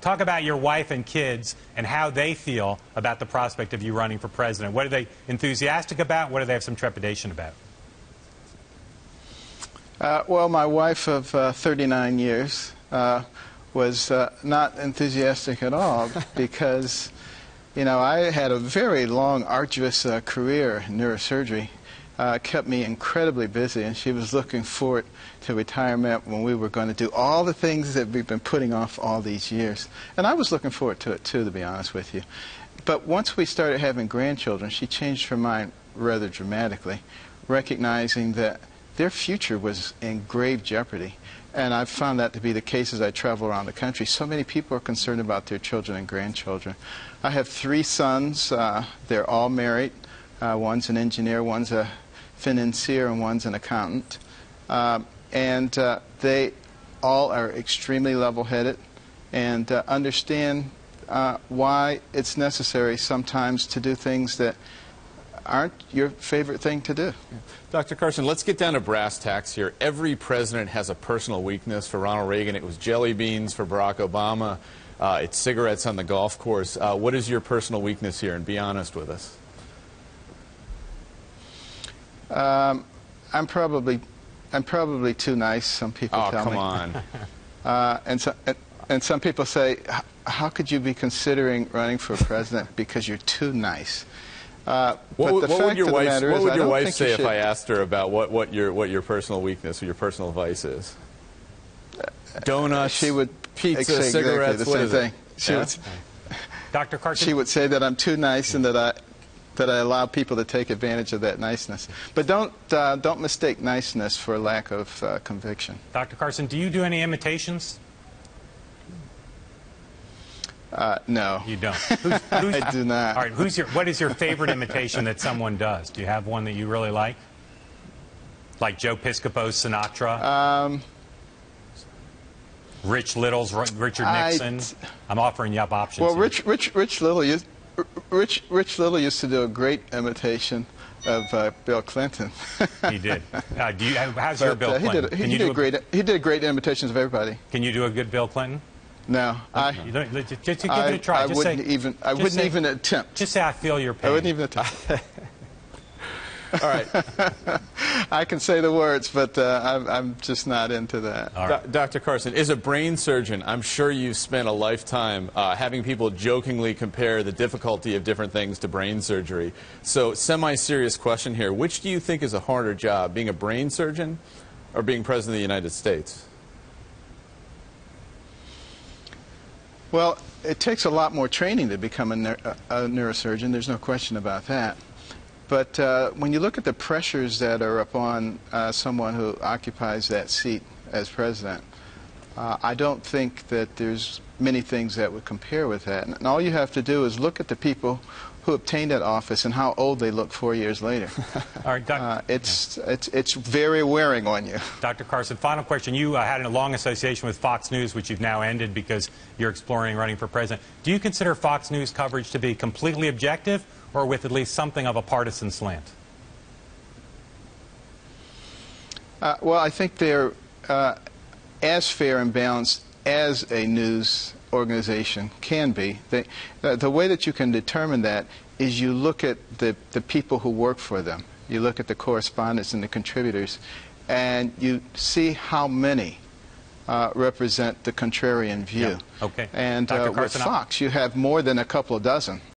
Talk about your wife and kids and how they feel about the prospect of you running for president. What are they enthusiastic about? What do they have some trepidation about? Well, my wife of 39 years was not enthusiastic at all because, you know, I had a very long, arduous career in neurosurgery. Kept me incredibly busy, and she was looking forward to retirement when we were going to do all the things that we've been putting off all these years. And I was looking forward to it, too, to be honest with you. But once we started having grandchildren, she changed her mind rather dramatically, recognizing that their future was in grave jeopardy. And I've found that to be the case as I travel around the country. So many people are concerned about their children and grandchildren. I have 3 sons. They're all married. One's an engineer, one's a financier, and one's an accountant. They all are extremely level-headed and understand why it's necessary sometimes to do things that aren't your favorite thing to do. Dr. Carson, let's get down to brass tacks here. Every president has a personal weakness. For Ronald Reagan, it was jelly beans. For Barack Obama, it's cigarettes on the golf course. What is your personal weakness here? And be honest with us. I'm probably too nice. Some people tell me. Oh, come on. And some people say, how could you be considering running for president because you're too nice? What would your wife say if I asked her about what your personal weakness or your personal vice is? Donuts, she would pizza, say cigarettes, exactly the same thing. Dr. Carson? She would say that I'm too nice and that I allow people to take advantage of that niceness. But don't mistake niceness for a lack of conviction. Dr. Carson, do you do any imitations? No. You don't? I do not. All right, what is your favorite imitation that someone does? Do you have one that you really like? Like Joe Piscopo's Sinatra? Rich Little's Richard Nixon? I'm offering you up options. Well, here. Rich Little used to do a great imitation of Bill Clinton. He did. How's your Bill Clinton? He did great imitations of everybody. Can you do a good Bill Clinton? No, just give it a try. I wouldn't even attempt. Just say, I feel your pain. I wouldn't even attempt. All right. I can say the words, but I'm just not into that. Right. Dr. Carson, as a brain surgeon, I'm sure you've spent a lifetime having people jokingly compare the difficulty of different things to brain surgery. So, semi-serious question here. Which do you think is a harder job, being a brain surgeon or being President of the United States? Well, it takes a lot more training to become a neurosurgeon. There's no question about that. But when you look at the pressures that are upon someone who occupies that seat as president, I don't think that there's many things that would compare with that. And all you have to do is look at the people who obtained that office and how old they look 4 years later. All right, it's very wearing on you. Dr. Carson, final question. You had a long association with Fox News, which you've now ended because you're exploring running for president. Do you consider Fox News coverage to be completely objective or with at least something of a partisan slant? Well, I think they're as fair and balanced as a news organization can be. The way that you can determine that is you look at the people who work for them. You look at the correspondents and the contributors, and you see how many represent the contrarian view. Yeah. Okay. And with Fox, you have more than a couple of dozen.